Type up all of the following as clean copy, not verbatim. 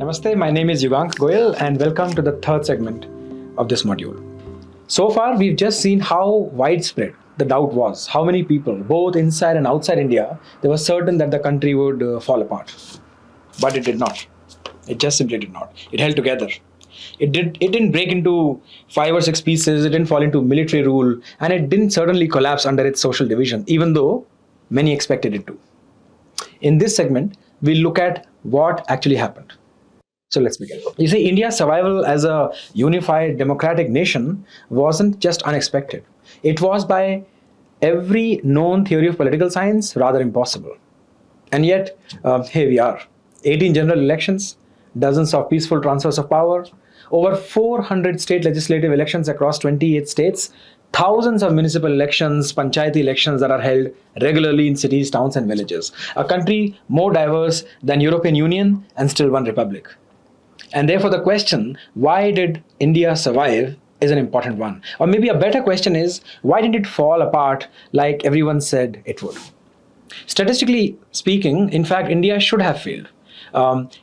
Namaste, my name is Yugank Goyal and welcome to the third segment of this module. So far, we've just seen how widespread the doubt was, how many people, both inside and outside India, they were certain that the country would fall apart. But it did not. It just simply did not. It held together. It didn't break into 5 or 6 pieces, it didn't fall into military rule, and it didn't certainly collapse under its social division, even though many expected it to. In this segment, we'll look at what actually happened. So let's begin. You see, India's survival as a unified democratic nation wasn't just unexpected. It was, by every known theory of political science, rather impossible. And yet, here we are. 18 general elections, dozens of peaceful transfers of power, over 400 state legislative elections across 28 states, thousands of municipal elections, panchayati elections that are held regularly in cities, towns and villages. A country more diverse than European Union and still one republic. And therefore the question, why did India survive, is an important one. Or maybe a better question is, why did it fall apart like everyone said it would? Statistically speaking, in fact, India should have failed.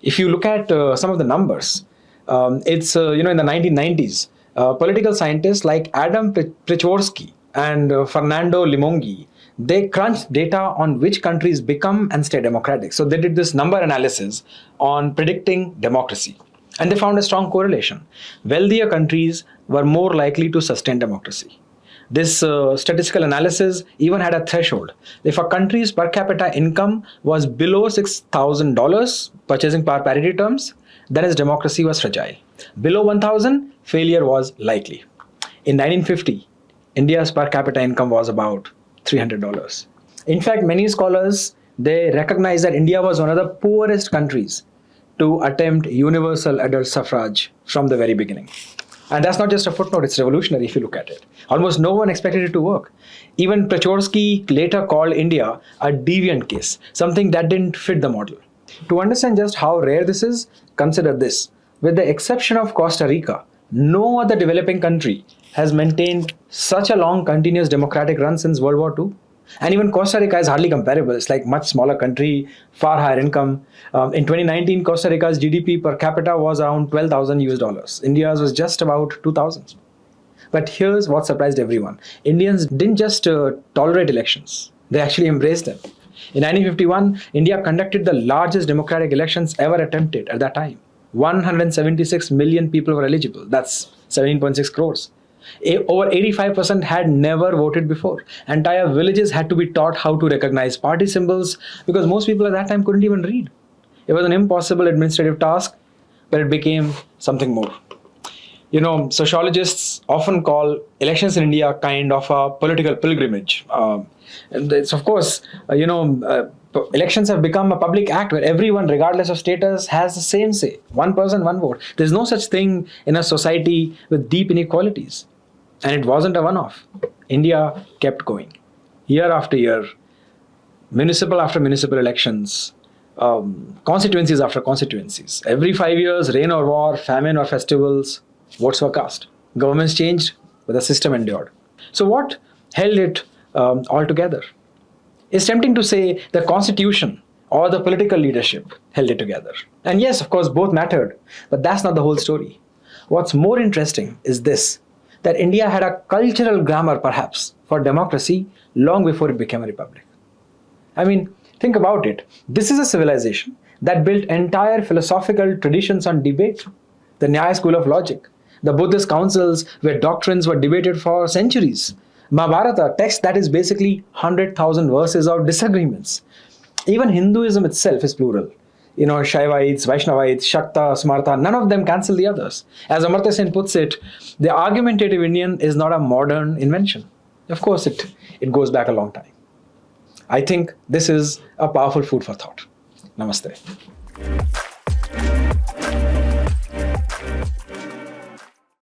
If you look at some of the numbers, it's in the 1990s, political scientists like Adam Przeworski and Fernando Limongi, they crunched data on which countries become and stay democratic. So they did this number analysis on predicting democracy. And they found a strong correlation. Wealthier countries were more likely to sustain democracy. This statistical analysis even had a threshold. If a country's per capita income was below $6,000 purchasing power parity terms, then its democracy was fragile. Below 1,000, failure was likely. In 1950, India's per capita income was about $300. In fact, many scholars, they recognize that India was one of the poorest countries to attempt universal adult suffrage from the very beginning. And that's not just a footnote, it's revolutionary if you look at it. Almost no one expected it to work. Even Przeworski later called India a deviant case, something that didn't fit the model. To understand just how rare this is, consider this. With the exception of Costa Rica, no other developing country has maintained such a long continuous democratic run since World War II. And even Costa Rica is hardly comparable. It's like much smaller country, far higher income. In 2019, Costa Rica's GDP per capita was around $12,000. India's was just about 2,000. But here's what surprised everyone. Indians didn't just tolerate elections. They actually embraced them. In 1951, India conducted the largest democratic elections ever attempted at that time. 176 million people were eligible. That's 17.6 crores. Over 85% had never voted before. Entire villages had to be taught how to recognize party symbols because most people at that time couldn't even read. It was an impossible administrative task, but it became something more. Sociologists often call elections in India kind of a political pilgrimage. And it's, of course, elections have become a public act where everyone, regardless of status, has the same say. One person, one vote. There's no such thing in a society with deep inequalities. And it wasn't a one-off. India kept going. Year after year, municipal after municipal elections, constituencies after constituencies. Every 5 years, rain or war, famine or festivals, votes were cast. Governments changed, but the system endured. So what held it all together? It's tempting to say the constitution or the political leadership held it together. And yes, of course, both mattered, but that's not the whole story. What's more interesting is this, that India had a cultural grammar, perhaps, for democracy long before it became a republic. I mean, think about it. This is a civilization that built entire philosophical traditions on debate. The Nyaya school of logic, the Buddhist councils where doctrines were debated for centuries. Mahabharata, text that is basically 100,000 verses of disagreements. Even Hinduism itself is plural. Shaivites, Vaishnavites, Shakta, Smarta, none of them cancel the others. As Amartya Sen puts it, the argumentative Indian is not a modern invention. Of course, it goes back a long time. I think this is a powerful food for thought. Namaste.